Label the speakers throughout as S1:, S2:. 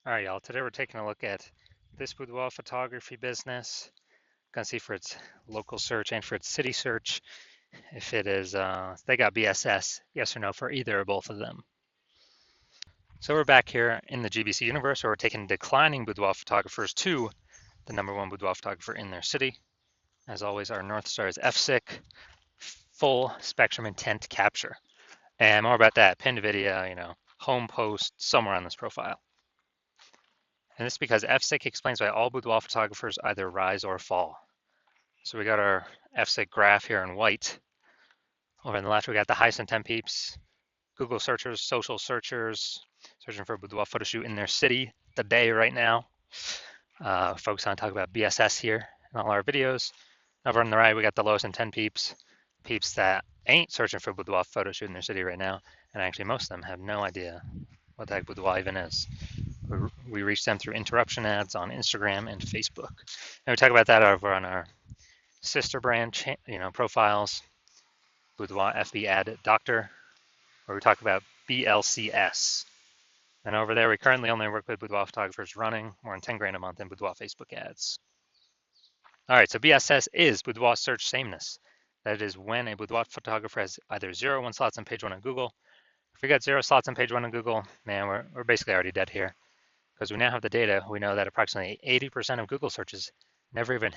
S1: All right, y'all. Today we're taking a look at this boudoir photography business. Gonna see for its local search and for its city search if it is they got BSS, yes or no for either or both of them. So we're back here in the GBC universe where we're taking declining boudoir photographers to the #1 boudoir photographer in their city. As always, our North Star is FSIC, full spectrum intent capture. And more about that, pinned video, home post somewhere on this profile. And this is because FSIC explains why all boudoir photographers either rise or fall. So we got our FSIC graph here in white. Over on the left, we got the highest intent peeps, Google searchers, social searchers, searching for a boudoir photo shoot in their city today, right now. Focus on talking about BSS here in all our videos. Over on the right, we got the lowest intent peeps, peeps that ain't searching for a boudoir photo shoot in their city right now. And actually, most of them have no idea what the heck boudoir even is. We reach them through interruption ads on Instagram and Facebook. And we talk about that over on our sister brand profiles, Boudoir FB Ad Doctor, where we talk about BLCS. And over there, we currently only work with boudoir photographers running more than 10 grand a month in boudoir Facebook ads. All right, so BSS is boudoir search sameness. That is when a boudoir photographer has either 0 or 1 slots on page 1 on Google. If we got 0 slots on page 1 on Google, man, we're basically already dead here. Because we now have the data, we know that approximately 80% of Google searches never even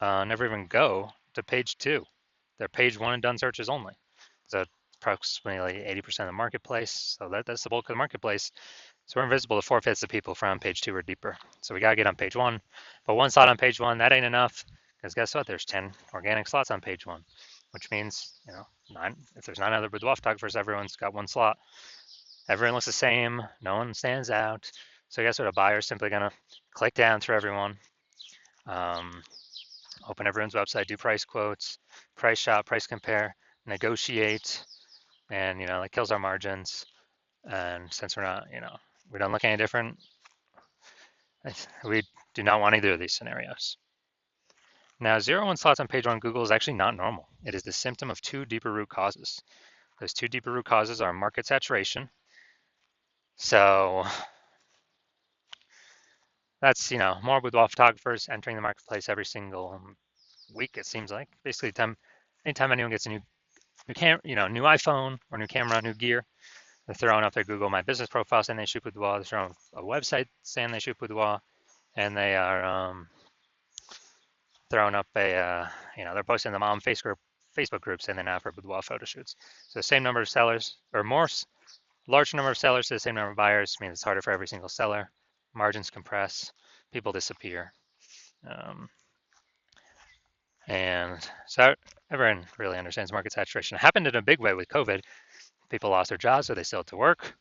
S1: never even go to page 2. They're page 1 and done searches only. So approximately 80% of the marketplace. So that's the bulk of the marketplace. So we're invisible to 4/5 of people from page 2 or deeper. So we got to get on page 1. But 1 slot on page 1, that ain't enough. Because guess what? There's 10 organic slots on page 1, which means, if there's 9 other boudoir photographers, everyone's got 1 slot. Everyone looks the same. No one stands out. So guess what? A buyer is simply going to click down through everyone, open everyone's website, do price quotes, price shop, price compare, negotiate, and that kills our margins. And since we're not, we don't look any different, we do not want either of these scenarios. Now, 0 and 1 slots on page 1 Google is actually not normal. It is the symptom of 2 deeper root causes. Those 2 deeper root causes are market saturation. So that's, more boudoir photographers entering the marketplace every single week, it seems like. Basically, anytime anyone gets a new new iPhone or new camera, new gear, they're throwing up their Google My Business profile saying they shoot boudoir. They're throwing a website saying they shoot boudoir, and they are throwing up they're posting the mom Facebook group saying they're now for boudoir photo shoots. So the same number of sellers, or large number of sellers to the same number of buyers, means it's harder for every single seller. Margins compress, people disappear. And so everyone really understands market saturation. It happened in a big way with COVID. People lost their jobs, so they still had to work.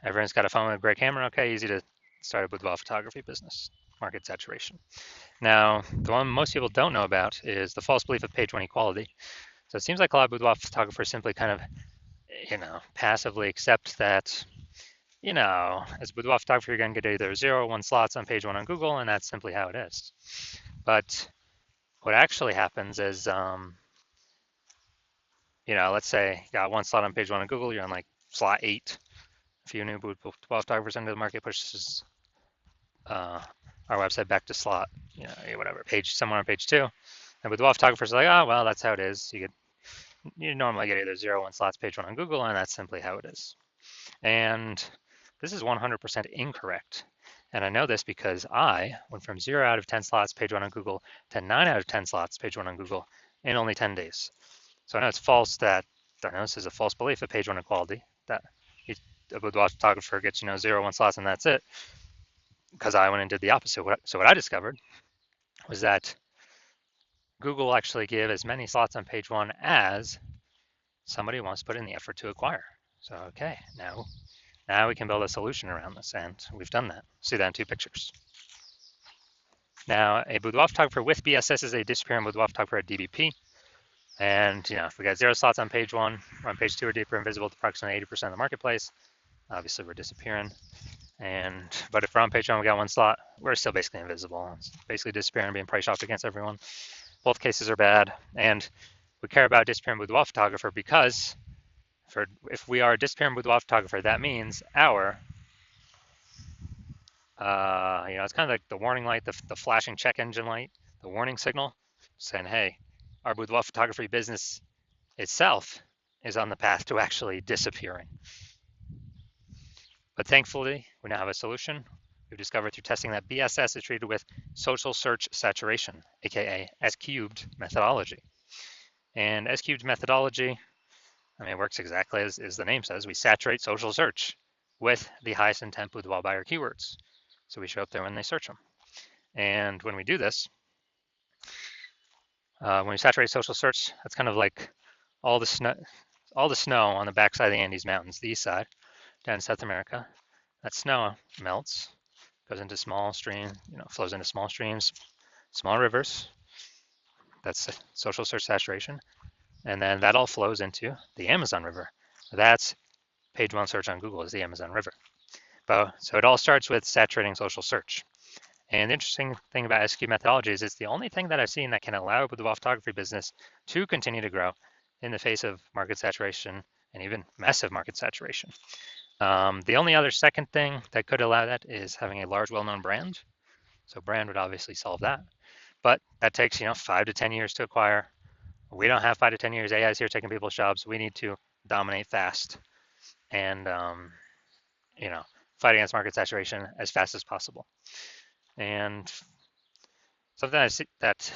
S1: Everyone's got a phone with a great camera. Okay, easy to start a boudoir photography business. Market saturation. Now, the one most people don't know about is the false belief of page 1 equality. So it seems like a lot of boudoir photographers simply kind of, passively accept that, as a boudoir photographer, you're going to get either 0 or 1 slots on page 1 on Google, and that's simply how it is. But what actually happens is, let's say you got 1 slot on page 1 on Google, you're on like slot 8. A few new boudoir photographers into the market pushes our website back to slot, whatever, somewhere on page 2. And boudoir photographers are like, oh, well, that's how it is. You normally get either 0 or 1 slots page 1 on Google, and that's simply how it is. And this is 100% incorrect. And I know this because I went from 0 out of 10 slots page 1 on Google to 9 out of 10 slots page 1 on Google in only 10 days. So I know it's false I know this is a false belief of page 1 equality, that a boudoir photographer gets, 0 or 1 slots and that's it, because I went and did the opposite. So what I discovered was that Google will actually give as many slots on page 1 as somebody wants to put in the effort to acquire. So, okay, now we can build a solution around this, and we've done that. See that in 2 pictures. Now, a boudoir photographer with BSS is a disappearing boudoir photographer at DBP. And, if we got 0 slots on page 1, we're on page 2 or deeper, invisible to approximately 80% of the marketplace. Obviously, we're disappearing. But if we're on page 1, we got 1 slot, we're still basically invisible. It's basically disappearing, being price shopped against everyone. Both cases are bad. And we care about disappearing boudoir photographer because if we are a disappearing boudoir photographer, that means our It's kind of like the warning light, the flashing check engine light, the warning signal, saying, hey, our boudoir photography business itself is on the path to actually disappearing. But thankfully, we now have a solution. We've discovered through testing that BSS is treated with social search saturation, aka S-cubed methodology. And S-cubed methodology, it works exactly as the name says. We saturate social search with the highest intent boudoir buyer keywords. So we show up there when they search them. And when we do this, when we saturate social search, that's kind of like all the snow on the backside of the Andes Mountains, the east side, down in South America. That snow melts, goes into small streams, flows into small streams, small rivers. That's social search saturation. And then that all flows into the Amazon River. That's page one search on Google is the Amazon River. So it all starts with saturating social search. And the interesting thing about SQ methodology is it's the only thing that I've seen that can allow the photography business to continue to grow in the face of market saturation and even massive market saturation. The only other second thing that could allow that is having a large, well-known brand. So brand would obviously solve that, but that takes 5 to 10 years to acquire. We don't have 5 to 10 years. AI is here taking people's jobs. We need to dominate fast and fight against market saturation as fast as possible. And something I see that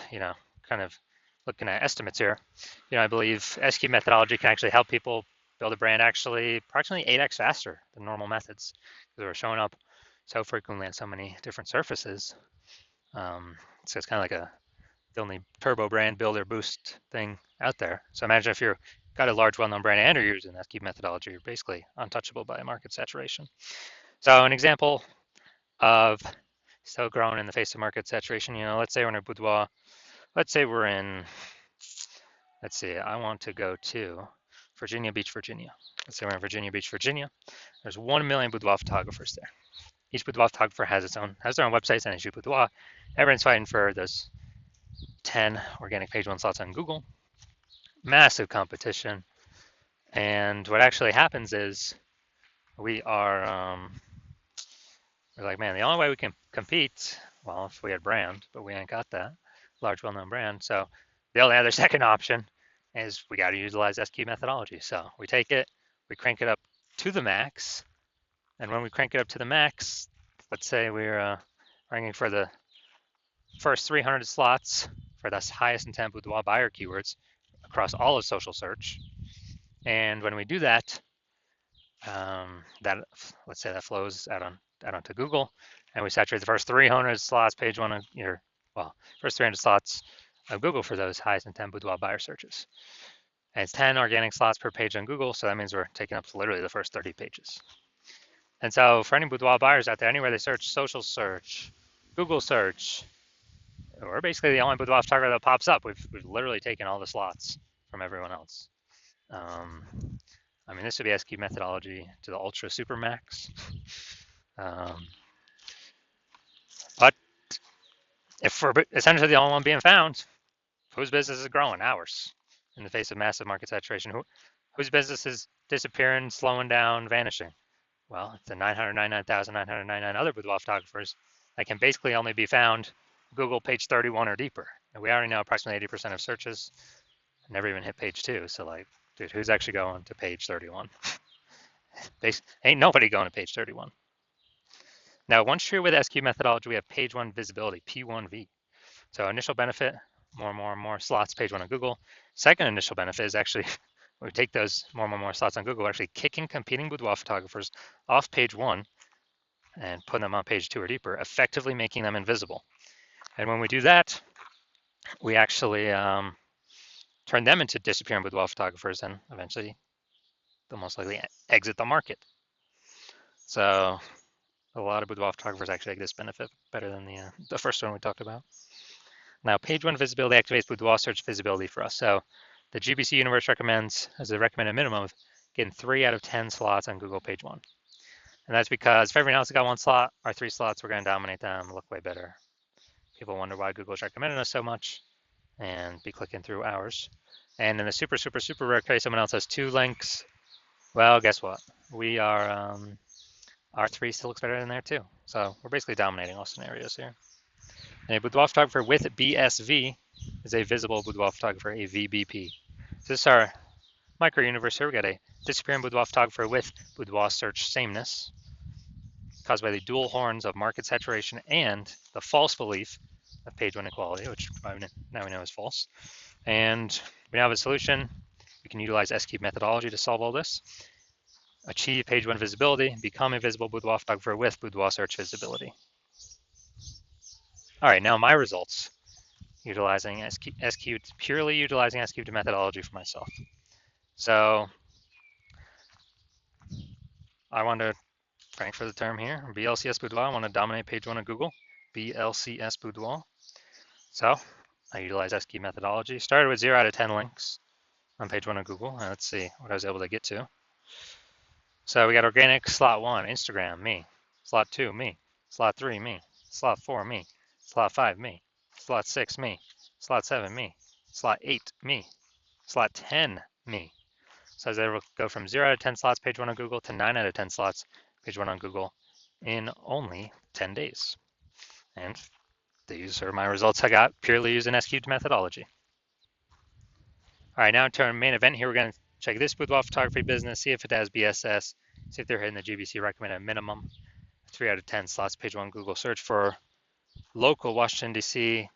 S1: kind of looking at estimates here, I believe SQ methodology can actually help people build a brand actually approximately 8x faster than normal methods because we're showing up so frequently on so many different surfaces. So it's kind of like the only turbo brand builder boost thing out there. So imagine if you've got a large well-known brand and you're using SQ methodology, you're basically untouchable by market saturation. So an example of still growing in the face of market saturation, let's say we're in a boudoir. Let's say we're in, I want to go to Virginia Beach, Virginia. Let's say we're in Virginia Beach, Virginia. There's 1 million boudoir photographers there. Each boudoir photographer has their own websites and issue boudoir. Everyone's fighting for those 10 organic page one slots on Google. Massive competition. And what actually happens is we're like, man, the only way we can compete, well, if we had brand, but we ain't got that large, well-known brand. So the only other second option is we got to utilize SQ methodology. So we take it, we crank it up to the max. And when we crank it up to the max, let's say we're ranking for the first 300 slots for the highest intent boudoir buyer keywords across all of social search. And when we do that, let's say that flows out onto Google, and we saturate the first 300 slots, page one of first 300 slots of Google for those highest intent boudoir buyer searches. And it's 10 organic slots per page on Google, so that means we're taking up literally the first 30 pages. And so for any boudoir buyers out there, anywhere they search social search, Google search, we're basically the only boudoir photographer that pops up. We've literally taken all the slots from everyone else. This would be SQ methodology to the ultra super max. But if we're essentially the only one being found, whose business is growing? Ours, in the face of massive market saturation. Whose business is disappearing, slowing down, vanishing? Well, it's the 999,999 other boudoir photographers that can basically only be found Google page 31 or deeper. And we already know approximately 80% of searches never even hit page 2. So like, dude, who's actually going to page 31? Ain't nobody going to page 31. Now, once true with SQ methodology, we have page 1 visibility, P1V. So initial benefit, more slots, page 1 on Google. Second initial benefit is actually, we take those more slots on Google, we're actually kicking competing boudoir photographers off page 1 and putting them on page 2 or deeper, effectively making them invisible. And when we do that, we actually turn them into disappearing boudoir photographers, and eventually they'll most likely exit the market. So a lot of boudoir photographers actually get this benefit better than the first one we talked about. Now, page 1 visibility activates boudoir search visibility for us. So the GBC universe recommends, as a recommended minimum, of getting 3 out of 10 slots on Google page 1. And that's because if everyone else has got 1 slot, our 3 slots, we're going to dominate them, look way better. People wonder why Google's recommending us so much and be clicking through ours. And in the super rare case, someone else has 2 links. Well, guess what? We are R3 still looks better than there too. So we're basically dominating all scenarios here. And a boudoir photographer with BSV is a visible boudoir photographer, a VBP. So this is our micro universe here. We got a disappearing boudoir photographer with boudoir search sameness caused by the dual horns of market saturation and the false belief of page one equality, which now we know is false. And we now have a solution. We can utilize S-cube methodology to solve all this. Achieve page one visibility, become a visible boudoir photographer with boudoir search visibility. All right, now my results, utilizing S-cubed, purely utilizing S-cubed methodology for myself. So I want to crank for the term here, BLCS Boudoir. I want to dominate page one of Google, BLCS Boudoir. So I utilize S-cube methodology. Started with 0 out of 10 links on page one of Google. Let's see what I was able to get to. So we got organic, slot 1, Instagram, me. Slot 2, me. Slot 3, me. Slot 4, me. Slot 5, me. Slot 6, me. Slot 7, me. Slot 8, me. Slot 10, me. So I was able to go from 0 out of 10 slots page one on Google to 9 out of 10 slots page one on Google in only 10 days. And these are my results I got purely using S-cubed methodology. All right, now to our main event here, we're going to check this boudoir photography business, see if it has BSS, see if they're hitting the GBC recommended minimum. 3 out of 10 slots page one Google search for local Washington, D.C.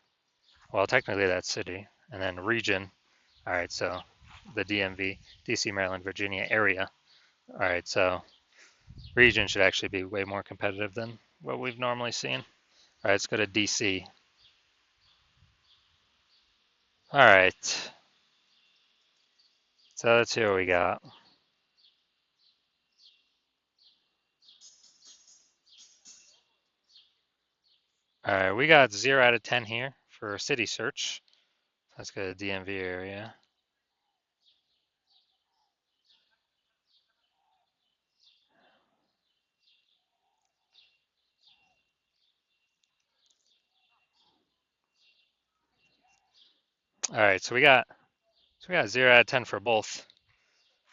S1: Well, technically that's city, and then region. All right, so the DMV, DC, Maryland, Virginia area. All right, so region should actually be way more competitive than what we've normally seen. All right, let's go to DC. All right, so let's see what we got. All right, we got 0 out of 10 here for city search. Let's go to DMV area. All right, so we got 0 out of 10 for both.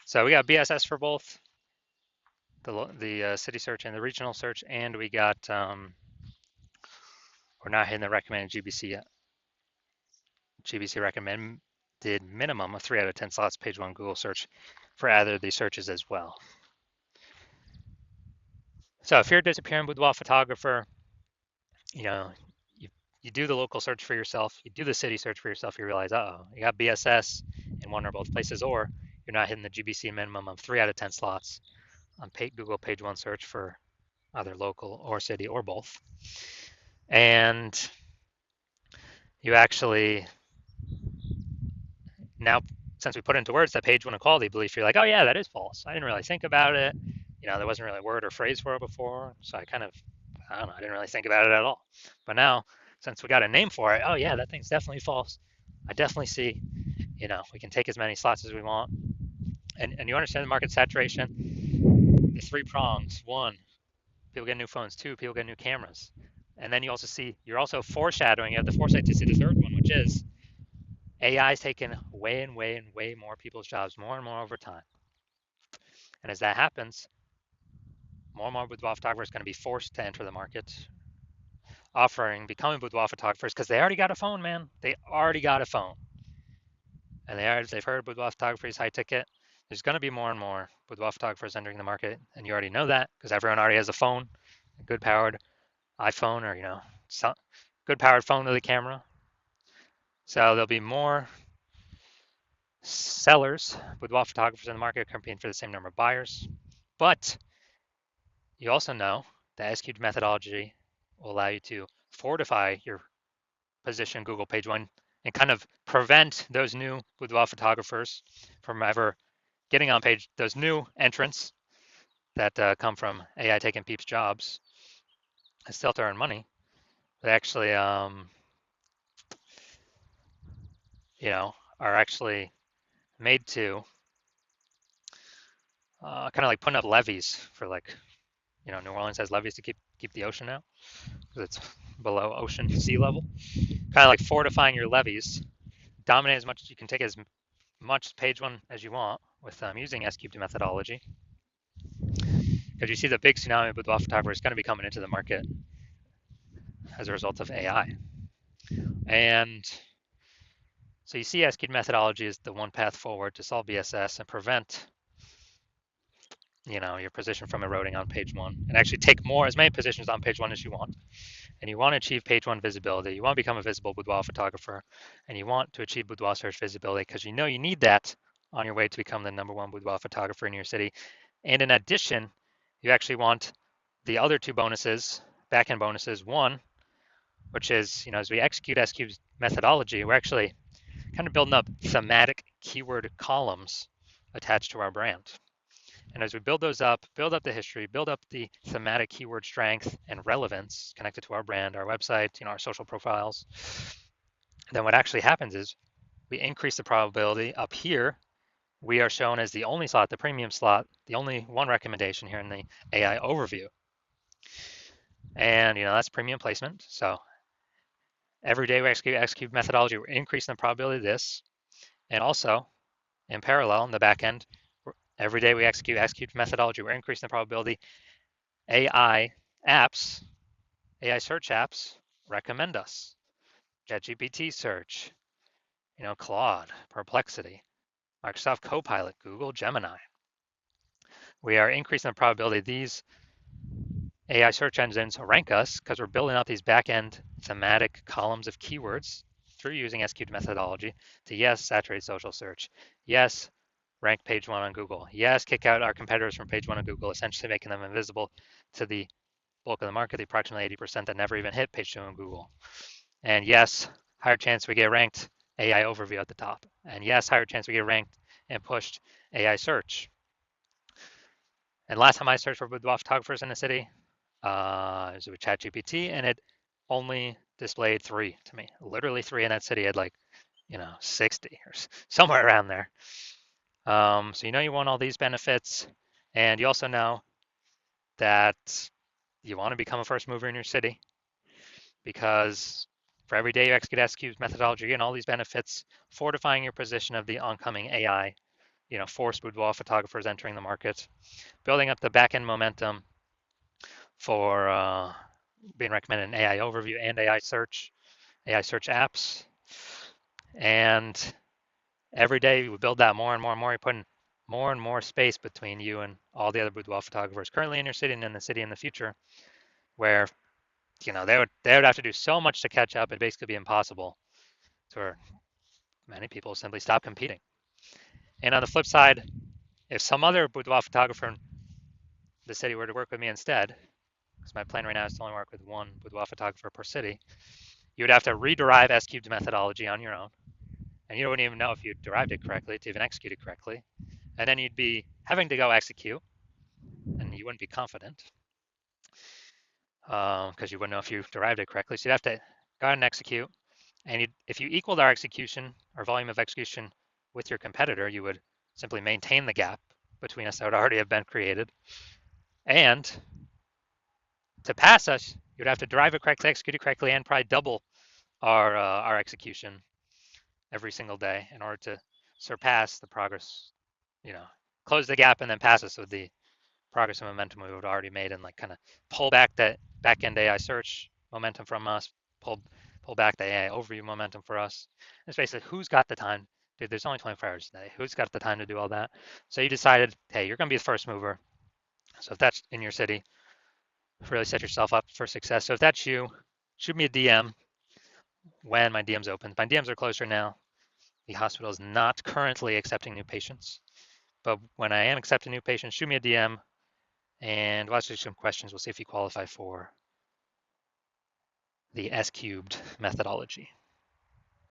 S1: So we got BSS for both the city search and the regional search, and we got we're not hitting the recommended GBC yet. GBC recommended minimum of 3 out of 10 slots page one Google search for either of these searches as well. So if you're a disappearing boudoir photographer, you know, you do the local search for yourself, you do the city search for yourself, you realize, you got BSS in one or both places, or you're not hitting the GBC minimum of 3 out of 10 slots on Google page one search for either local or city or both. And you actually, now, since we put into words that page one equality belief, you're like, oh yeah, that is false. I didn't really think about it. There wasn't really a word or phrase for it before. So I don't know, I didn't really think about it at all. But now, since we got a name for it, oh yeah, that thing's definitely false. I definitely see, we can take as many slots as we want. And you understand the market saturation, the 3 prongs. 1, people get new phones. 2, people get new cameras. And then you also see, you're also foreshadowing, you have the foresight to see the third one, which is AI is taking way and way more people's jobs, more and more over time. And as that happens, more and more boudoir photographers are going to be forced to enter the market, becoming boudoir photographers, because they already got a phone, man. They already got a phone. And they've heard boudoir photography is high ticket. There's going to be more and more boudoir photographers entering the market, and you already know that because everyone already has a phone, a good powered iPhone, or good powered phone with a camera. So there'll be more sellers, boudoir photographers in the market competing for the same number of buyers. But you also know that S-cubed methodology will allow you to fortify your position Google page one and kind of prevent those new boudoir photographers from ever getting on page, those new entrants that come from AI taking people's jobs and still to earn money. They actually, are actually made to kind of like putting up levees for New Orleans has levees to keep the ocean out because it's below ocean sea level. Kind of like fortifying your levees, dominate as much as you can, take as much page one as you want with using S-cubed methodology. because you see the big tsunami of boudoir photographers going to be coming into the market as a result of AI. And so you see SQ'd methodology is the one path forward to solve BSS and prevent your position from eroding on page one, and actually take as many positions on page one as you want. And you want to achieve page one visibility. You want to become a visible boudoir photographer, and you want to achieve boudoir search visibility because you know you need that on your way to become the #1 boudoir photographer in your city. And in addition, you actually want the other two bonuses, back-end bonuses. One, which is, as we execute SQ's methodology, we're actually kind of building up thematic keyword columns attached to our brand. And as we build those up, build up the history, build up the thematic keyword strength and relevance connected to our brand, our website, our social profiles, then what actually happens is we increase the probability up here. We are shown as the only slot, the premium slot, the only one recommendation here in the AI overview. And that's premium placement. So every day we execute methodology, we're increasing the probability of this. And also, in parallel, in the back end, every day we execute methodology, we're increasing the probability AI apps, AI search apps recommend us. ChatGPT search, Claude, Perplexity, Microsoft Copilot, Google Gemini. We are increasing the probability these AI search engines rank us because we're building up these back-end thematic columns of keywords through using SQ'd methodology to, yes, saturate social search. Yes, rank page one on Google. Yes, kick out our competitors from page one on Google, essentially making them invisible to the bulk of the market, the approximately 80% that never even hit page two on Google. And yes, higher chance we get ranked AI overview at the top. And yes, higher chance we get ranked and pushed AI search. And last time I searched for boudoir photographers in the city, it was with ChatGPT, and it only displayed 3 to me. Literally 3 in that city had 60 or somewhere around there. So you want all these benefits, and you also know that you want to become a first mover in your city, because for every day you execute SQ's methodology and all these benefits, fortifying your position of the oncoming AI, force boudoir photographers entering the market, building up the back-end momentum for being recommended in AI overview and AI search apps. And every day we build that more and more and more. You're putting more and more space between you and all the other boudoir photographers currently in your city and in the city in the future, where they would have to do so much to catch up. It'd basically be impossible, for many people simply stop competing. And on the flip side, if some other boudoir photographer in the city were to work with me instead, because my plan right now is to only work with one boudoir photographer per city, you would have to rederive SQ's methodology on your own, and you wouldn't even know if you derived it correctly to even execute it correctly. And then you'd be having to go execute, and you wouldn't be confident because you wouldn't know if you derived it correctly. So you'd have to go ahead and execute. And if you equaled our execution, our volume of execution with your competitor, you would simply maintain the gap between us that would already have been created. And to pass us, you'd have to derive it correctly, execute it correctly, and probably double our execution every single day in order to surpass the progress, close the gap and then pass us with the progress and momentum we would have already made, and kind of pull back that back-end AI search momentum from us, pull back the AI overview momentum for us. It's basically who's got the time. Dude, there's only 24 hours a day. Who's got the time to do all that? So you decided, hey, you're going to be the first mover. So if that's in your city, really set yourself up for success. So if that's you, shoot me a DM when my DM's open. My DMs are closer now. The hospital is not currently accepting new patients, but when I am accepting new patients, shoot me a DM and we'll ask you some questions. We'll see if you qualify for the S-cubed methodology.